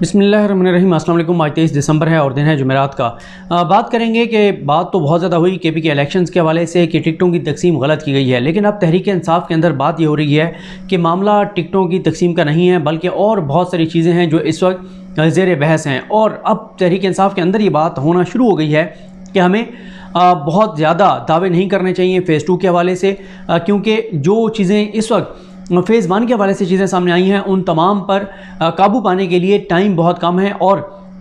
बिस्मिल्लाहिर्रहमानिर्रहीम। अस्सलाम वालेकुम। आज 23 दिसंबर है और दिन है जुमेरात का। बात करेंगे कि बात तो बहुत ज़्यादा हुई केपी के इलेक्शंस के हवाले से कि टिकटों की तकसीम गलत की गई है, लेकिन अब तहरीक इंसाफ के अंदर बात ये हो रही है कि मामला टिकटों की तकसीम का नहीं है, बल्कि और बहुत सारी चीज़ें हैं जो इस वक्त ज़ेर बहस हैं। और अब तहरीक इंसाफ के अंदर ये बात होना शुरू हो गई है कि हमें बहुत ज़्यादा दावे नहीं करने चाहिए फ़ेज़ 2 के हवाले से, क्योंकि जो चीज़ें इस वक्त फ़ेज़ 1 के हवाले से चीज़ें सामने आई हैं उन तमाम पर काबू पाने के लिए टाइम बहुत कम है, और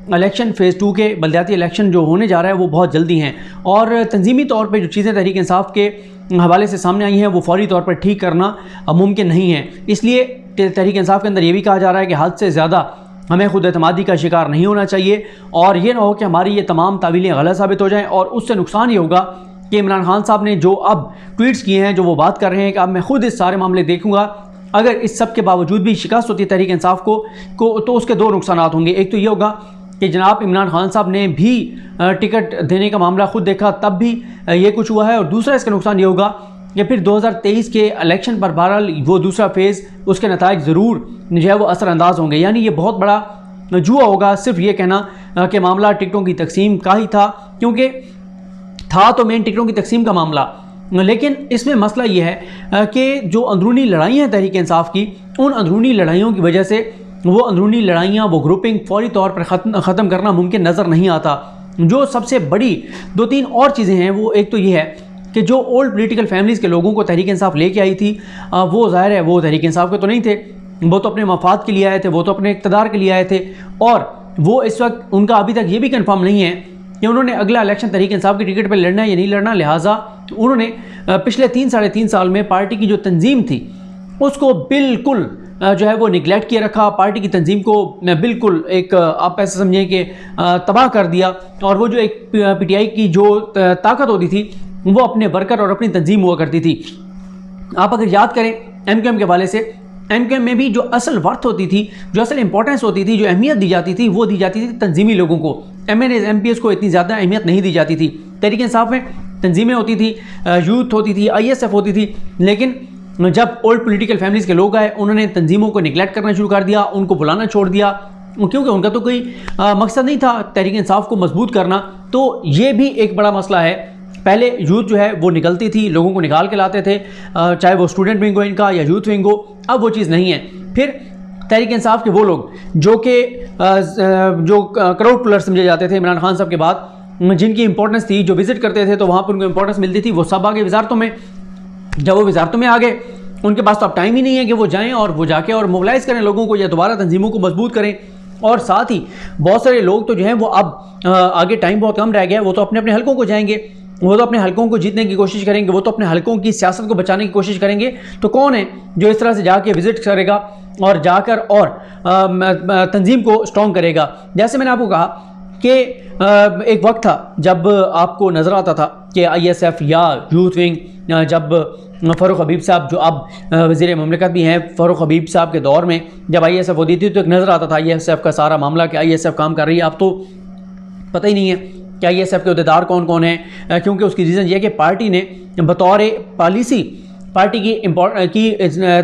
इलेक्शन फ़ेज़ 2 के बलदियाती इलेक्शन जो होने जा रहा है वो बहुत जल्दी हैं, और तंजीमी तौर पे जो चीज़ें तहरीक इंसाफ के हवाले से सामने आई हैं वो फौरी तौर पर ठीक करना मुमकिन नहीं है। इसलिए तहरीक इंसाफ के अंदर ये भी कहा जा रहा है कि हद से ज़्यादा हमें खुद एतमादी का शिकार नहीं होना चाहिए, और ये ना हो कि हमारी ये तमाम तावीलें गलत साबित हो जाएँ, और उससे नुकसान ये होगा कि इमरान खान साहब ने जो अब ट्वीट्स किए हैं, जो वो बात कर रहे हैं कि अब मैं खुद इस सारे मामले देखूंगा, अगर इस सब के बावजूद भी शिकस्त होती है तहरीक इंसाफ को तो उसके दो नुकसान होंगे। एक तो ये होगा कि जनाब इमरान खान साहब ने भी टिकट देने का मामला खुद देखा, तब भी ये कुछ हुआ है, और दूसरा इसका नुकसान ये होगा कि फिर 2023 के इलेक्शन पर बहरहाल वो दूसरा फेज़ उसके नताइज ज़रूर जो है वो असरअंदाज होंगे। यानी ये बहुत बड़ा जुआ होगा सिर्फ ये कहना कि मामला टिकटों की तकसीम का ही था, क्योंकि था तो मेन टिकटों की तकसीम का मामला, लेकिन इसमें मसला ये है कि जो अंदरूनी लड़ाइयाँ हैं तहरीक इंसाफ की, उन अंदरूनी लड़ाइयों की वजह से वो अंदरूनी लड़ाइयाँ, वो ग्रुपिंग फौरी तौर पर ख़त्म करना मुमकिन नज़र नहीं आता। जो सबसे बड़ी 2-3 और चीज़ें हैं वो एक तो ये है कि जो ओल्ड पॉलिटिकल फैमिलीज़ के लोगों को तहरीक इंसाफ लेके आई थी, वो ज़ाहिर है वो तहरीक इंसाफ के तो नहीं थे, वो तो अपने मफाद के लिए आए थे, वो तो अपने इक़्तिदार के लिए आए थे, और वो इस वक्त उनका अभी तक ये भी कन्फर्म नहीं है कि उन्होंने अगला इलेक्शन तहरीक इंसाफ की टिकट पर लड़ना है या नहीं लड़ना। लिहाजा उन्होंने पिछले 3-3.5 साल में पार्टी की जो तंजीम थी उसको बिल्कुल जो है वो निगलेक्ट किए रखा, पार्टी की तंजीम को बिल्कुल एक आप ऐसे समझें कि तबाह कर दिया, और वो जो एक पीटीआई की जो ताकत होती थी वो अपने वर्कर और अपनी तंजीम हुआ करती थी। आप अगर याद करें एमक्यूएम के हवाले से, एमक्यूएम में भी जो असल वर्थ होती थी, जो असल इंपॉर्टेंस होती थी, जो अहमियत दी जाती थी, वो दी जाती थी तंजीमी लोगों को। एमएनएस एमपीएस को इतनी ज़्यादा अहमियत नहीं दी जाती थी। तहरीक इंसाफ में तंजीमें होती थी, यूथ होती थी, आईएसएफ होती थी, लेकिन जब ओल्ड पॉलिटिकल फैमिलीज़ के लोग आए उन्होंने तंजीमों को निगलेक्ट करना शुरू कर दिया, उनको बुलाना छोड़ दिया, क्योंकि उनका तो कोई मकसद नहीं था तहरीक इंसाफ को मजबूत करना। तो ये भी एक बड़ा मसला है। पहले यूथ जो है वो निकलती थी, लोगों को निकाल के लाते थे, चाहे वो स्टूडेंट विंग हो इनका या यूथ विंग हो, अब वो चीज़ नहीं है। फिर तहरीक इंसाफ के वो लोग जो कि जो क्राउड पुलर समझे जाते थे इमरान खान साहब के बाद, जिनकी इंपॉर्टेंस थी, जो विजिट करते थे तो वहाँ पर उनको इंपॉर्टेंस मिलती थी, वो सब आगे वजारतों में। जब वो वजारतों में आ गए उनके पास तो अब टाइम ही नहीं है कि वो जाएँ और वो जाके और मोबिलाइज़ करें लोगों को या दोबारा तंजीमों को मजबूत करें। और साथ ही बहुत सारे लोग तो जो हैं वो अब आगे टाइम बहुत कम रह गया है, वो तो अपने अपने हलकों को जाएंगे, वो तो अपने हलकों को जीतने की कोशिश करेंगे, वो तो अपने हलकों की सियासत को बचाने की कोशिश करेंगे। तो कौन है जो इस तरह से जाके विजिट करेगा और जाकर और तंजीम को स्ट्रॉन्ग करेगा। जैसे मैंने आपको कहा कि एक वक्त था जब आपको नज़र आता था कि आईएसएफ या यूथ विंग, जब फ़ारूक हबीब साहब जो अब वज़ीर ममलिकत भी हैं, फ़ारूक हबीब साहब के दौर में जब आईएसएफ होती थी तो एक नज़र आता था आईएसएफ का सारा मामला कि आईएसएफ काम कर रही है। अब तो पता ही नहीं है कि आईएसएफ के अहदेदार कौन कौन हैं, क्योंकि उसकी रीज़न ये है कि पार्टी ने बतौर पॉलिसी पार्टी की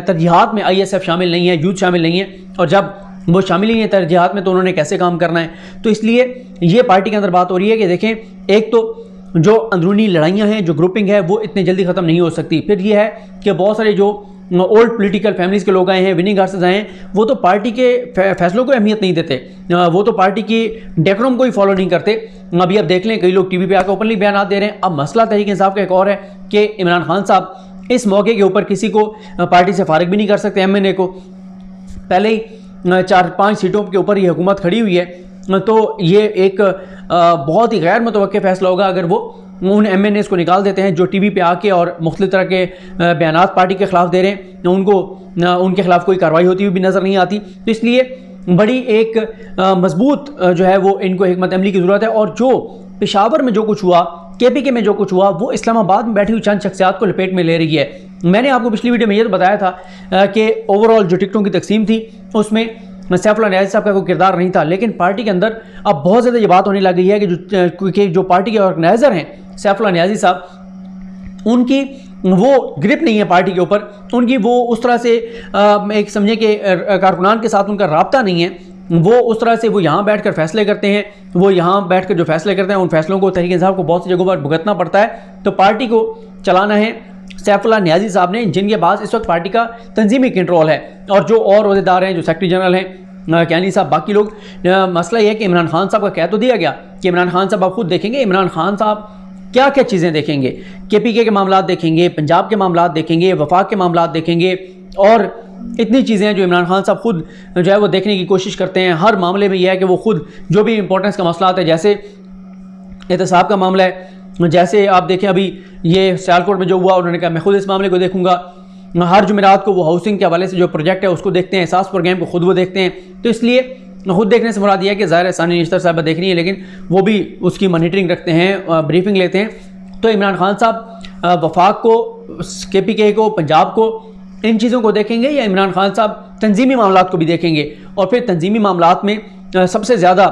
तरजीहात में आईएसएफ शामिल नहीं है, यूथ शामिल नहीं है, और जब वो शामिल ही नहीं है तरजीहात में तो उन्होंने कैसे काम करना है। तो इसलिए ये पार्टी के अंदर बात हो रही है कि देखें, एक तो जो अंदरूनी लड़ाइयाँ हैं, जो ग्रुपिंग है, वो इतने जल्दी ख़त्म नहीं हो सकती। फिर ये है कि बहुत सारे जो ओल्ड पॉलिटिकल फैमिलीज़ के लोग आए हैं, विनिंग हार्सेस आए हैं, वो तो पार्टी के फैसलों को अहमियत नहीं देते, वो तो पार्टी की डेकोरम को ही फॉलो नहीं करते। अभी अब देख लें कई लोग टीवी पे आकर ओपनली बयान दे रहे हैं। अब मसला तहरीक इंसाफ का एक और है कि इमरान खान साहब इस मौके के ऊपर किसी को पार्टी से फारिग भी नहीं कर सकते। एमएनए को पहले ही 4-5 सीटों के ऊपर ये हुकूमत खड़ी हुई है, तो ये एक बहुत ही गैर मुतवक्किल फैसला होगा अगर वो उन एमएनएस को निकाल देते हैं जो टीवी पे आके और मुख्तलिफ तरह के बयानात पार्टी के ख़िलाफ़ दे रहे हैं, उनको उनके खिलाफ कोई कार्रवाई होती हुई भी नज़र नहीं आती। तो इसलिए बड़ी एक मजबूत जो है वो इनको हिकमत अमली की ज़रूरत है। और जो पेशावर में जो कुछ हुआ, केपीके में जो कुछ हुआ, वो इस्लामाबाद में बैठी हुई चंद शख्सियात को लपेट में ले रही है। मैंने आपको पिछली वीडियो में ये तो बताया था कि ओवरऑल जो टिकटों की तकसीम थी उसमें सैफुल्लाह नियाज़ी साहब का कोई किरदार नहीं था, लेकिन पार्टी के अंदर अब बहुत ज़्यादा ये बात होने लग गई है कि जो पार्टी के ऑर्गेनाइज़र हैं सैफुल्लाह नियाज़ी साहब, उनकी वो ग्रिप नहीं है पार्टी के ऊपर, उनकी वो उस तरह से एक समझे कि कारकुनान के साथ उनका राब्ता नहीं है वो उस तरह से वो यहाँ बैठकर फैसले करते हैं, वो यहाँ बैठकर जो फैसले करते हैं उन फैसलों को तहरीक इंसाफ को बहुत सी जगहों पर भुगतना पड़ता है। तो पार्टी को चलाना है सैफुल्लाह नियाज़ी साहब ने, जिनके पास इस वक्त पार्टी का तंजीमी कंट्रोल है, और जो और अहदेदार हैं, जो सेक्रेटरी जनरल हैं कैनी साहब, बाकी लोग। मसला यह है कि इमरान खान साहब का कह तो दिया गया कि इमरान खान साहब आप खुद देखेंगे, इमरान खान साहब क्या क्या चीज़ें देखेंगे, KPK के मामला देखेंगे, पंजाब के मामला देखेंगे, वफाक के मामला देखेंगे, और इतनी चीज़ें हैं जो इमरान खान साहब खुद जो है वो देखने की कोशिश करते हैं। हर मामले में यह है कि वो खुद जो भी इंपॉर्टेंस का मसला आता है, जैसे एहतसाब का मामला है, जैसे आप देखें अभी ये सियालकोट में जो हुआ, उन्होंने कहा मैं खुद इस मामले को देखूंगा। हर जुमेरात को वो हाउसिंग के हवाले से जो प्रोजेक्ट है उसको देखते हैं, एहसास प्रोग्राम को खुद वो देखते हैं। तो इसलिए खुद देखने से मुराद यह है कि ज़ाहिर है सानी निश्तर साहब देख रही है, लेकिन वो भी उसकी मॉनिटरिंग रखते हैं, ब्रीफिंग लेते हैं। तो इमरान खान साहब वफाक को, KPK को, पंजाब को, इन चीज़ों को देखेंगे, या इमरान खान साहब तंजीमी मामलात को भी देखेंगे? और फिर तंजीमी मामलात में सबसे ज़्यादा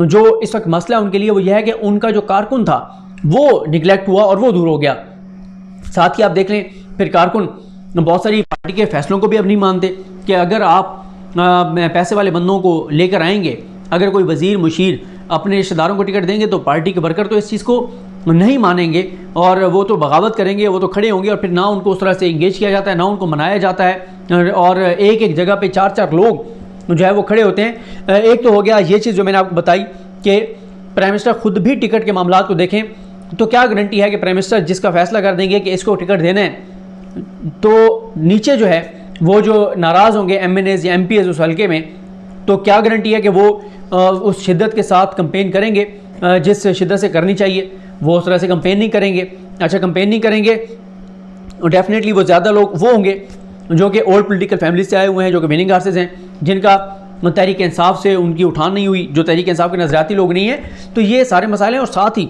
जो इस वक्त मसला है उनके लिए वो यह है कि उनका जो कारकुन था वो निगलेक्ट हुआ और वो दूर हो गया। साथ ही आप देख लें फिर कारकुन बहुत सारी पार्टी के फैसलों को भी अब नहीं मानते कि अगर आप पैसे वाले बंदों को लेकर आएंगे, अगर कोई वज़ीर मुशीर अपने रिश्तेदारों को टिकट देंगे तो पार्टी के वर्कर तो इस चीज़ को नहीं मानेंगे और वो तो बगावत करेंगे, वो तो खड़े होंगे, और फिर ना उनको उस तरह से इंगेज किया जाता है, ना उनको मनाया जाता है, और एक एक जगह पे 4-4 लोग जो है वो खड़े होते हैं। एक तो हो गया ये चीज़ जो मैंने आपको बताई कि प्राइम मिनिस्टर खुद भी टिकट के मामला को देखें, तो क्या गारंटी है कि प्राइम मिनिस्टर जिसका फैसला कर देंगे कि इसको टिकट देना है, तो नीचे जो है वो जो नाराज़ होंगे MNAs या MPs उस हल्के में, तो क्या गारंटी है कि वो उस शिद्दत के साथ कंपेन करेंगे जिस शिद्दत से करनी चाहिए? वो उस तरह से कंपेन नहीं करेंगे। अच्छा, कंपेन नहीं करेंगे तो डेफिनेटली वो ज़्यादा लोग वो होंगे जो कि ओल्ड पॉलिटिकल फैमिली से आए हुए हैं, जो कि विनिंग आर्सेस हैं, जिनका तहरीक इंसाफ से उनकी उठान नहीं हुई, जो तहरीक इंसाफ के नज़रियाती लोग नहीं हैं। तो ये सारे मसाले हैं। और साथ ही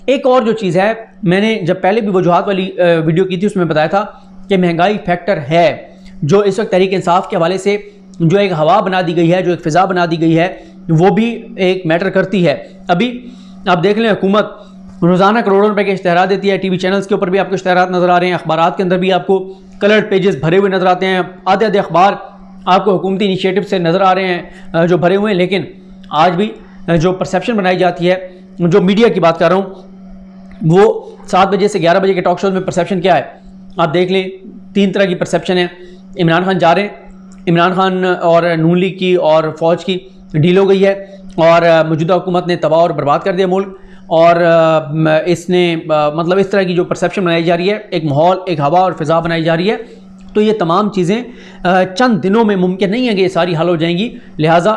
एक और जो चीज़ है, मैंने जब पहले भी वजूहात वाली वीडियो की थी उसमें बताया था कि महंगाई फैक्टर है जो इस वक्त तहरीक इंसाफ के हवाले से जो एक हवा बना दी गई है, जो एक फ़िज़ा बना दी गई है, वो भी एक मैटर करती है। अभी आप देख लें हुकूमत रोज़ाना करोड़ों रुपए के इश्तहारात देती है, TV चैनल्स के ऊपर भी आपको इश्तहारात नज़र आ रहे हैं, अखबारात के अंदर भी आपको कलर्ड पेजेस भरे हुए नज़र आते हैं, आधे आधे अखबार आपको हुकूमती इनिशिएटिव से नज़र आ रहे हैं जो भरे हुए हैं। लेकिन आज भी जो परसेप्शन बनाई जाती है, जो मीडिया की बात कर रहा हूँ, वो 7 बजे से 11 बजे के टॉक शोज़ में परसेप्शन क्या है आप देख लें। 3 तरह की परसेप्शन है। इमरान खान जा रहे हैं, इमरान खान और नून लीग की और फ़ौज की डील हो गई है, और मौजूदा हुकूमत ने तबाह और बर्बाद कर दिया मुल्क, और इसने मतलब इस तरह की जो परसेप्शन बनाई जा रही है, एक माहौल, एक हवा और फ़िज़ा बनाई जा रही है। तो ये तमाम चीज़ें चंद दिनों में मुमकिन नहीं है कि ये सारी हल हो जाएंगी। लिहाजा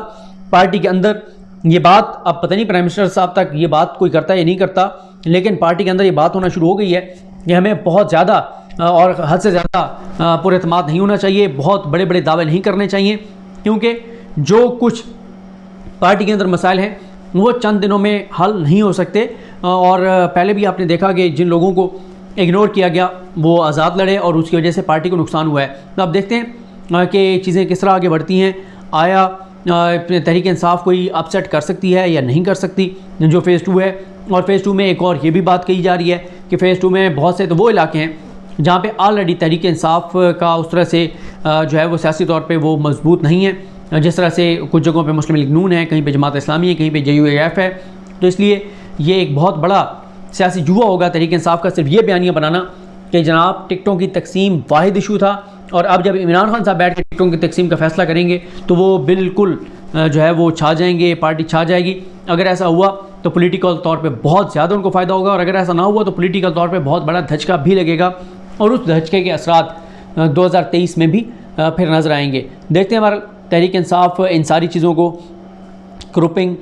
पार्टी के अंदर ये बात, अब पता नहीं प्राइम मिनिस्टर साहब तक ये बात कोई करता है या नहीं करता, लेकिन पार्टी के अंदर ये बात होना शुरू हो गई है कि हमें बहुत ज़्यादा और हद से ज़्यादा पुरएतमाद नहीं होना चाहिए, बहुत बड़े बड़े दावे नहीं करने चाहिए, क्योंकि जो कुछ पार्टी के अंदर मसाइल हैं वो चंद दिनों में हल नहीं हो सकते। और पहले भी आपने देखा कि जिन लोगों को इग्नोर किया गया वो आज़ाद लड़े और उसकी वजह से पार्टी को नुकसान हुआ है। तो आप देखते हैं कि चीज़ें किस तरह आगे बढ़ती हैं। आया तहरीक इंसाफ कोई अपसेट कर सकती है या नहीं कर सकती जो फ़ेज़ 2 है। और फ़ेज़ 2 में एक और ये भी बात कही जा रही है कि फ़ेज़ 2 में बहुत से तो वो इलाके हैं जहाँ पे ऑलरेडी तहरीक इंसाफ का उस तरह से जो है वो सियासी तौर पे वो मजबूत नहीं है, जिस तरह से कुछ जगहों पे मुस्लिम लीग नून है, कहीं पे जमात इस्लामी है, कहीं पे JUAF है। तो इसलिए ये एक बहुत बड़ा सियासी जुआ होगा तहरीक इंसाफ का, सिर्फ ये बयानियाँ बनाना कि जनाब टिकटों की तकसीम वाहिद इशू था, और अब जब इमरान खान साहब बैठ के टिकटों की तकसीम का फैसला करेंगे तो वो बिल्कुल जो है वो छा जाएंगे, पार्टी छा जाएगी। अगर ऐसा हुआ तो पॉलिटिकल तौर पे बहुत ज़्यादा उनको फ़ायदा होगा, और अगर ऐसा ना हुआ तो पॉलिटिकल तौर पे बहुत बड़ा धचका भी लगेगा, और उस धचके के असरात 2023 में भी फिर नज़र आएंगे। देखते हैं हमारा तहरीक इंसाफ इन सारी चीज़ों को, ग्रुपिंग,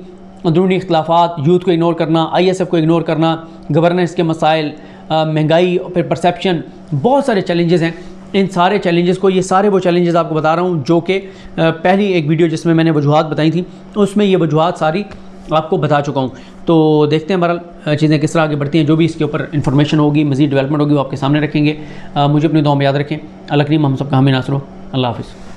अंदरूनी इख्तलाफात, यूथ को इग्नोर करना, ISF को इग्नोर करना, गवर्नेंस के मसाइल, महंगाई, फिर परसेप्शन, बहुत सारे चैलेंजेस हैं। इन सारे चैलेंजेस को, ये सारे वो चैलेंजेस आपको बता रहा हूँ जो कि पहली एक वीडियो जिसमें मैंने वजूहात बताई थी उसमें ये वजूहात सारी आपको बता चुका हूँ। तो देखते हैं बहरहाल चीज़ें किस तरह आगे बढ़ती हैं। जो भी इसके ऊपर इन्फॉर्मेशन होगी, मज़ीद डेवलपमेंट होगी, वो आपके सामने रखेंगे। मुझे अपनी दुआ में याद रखें। अल्लाह करीम हम सबका हामी नासर हो। अल्लाह हाफ़िज़।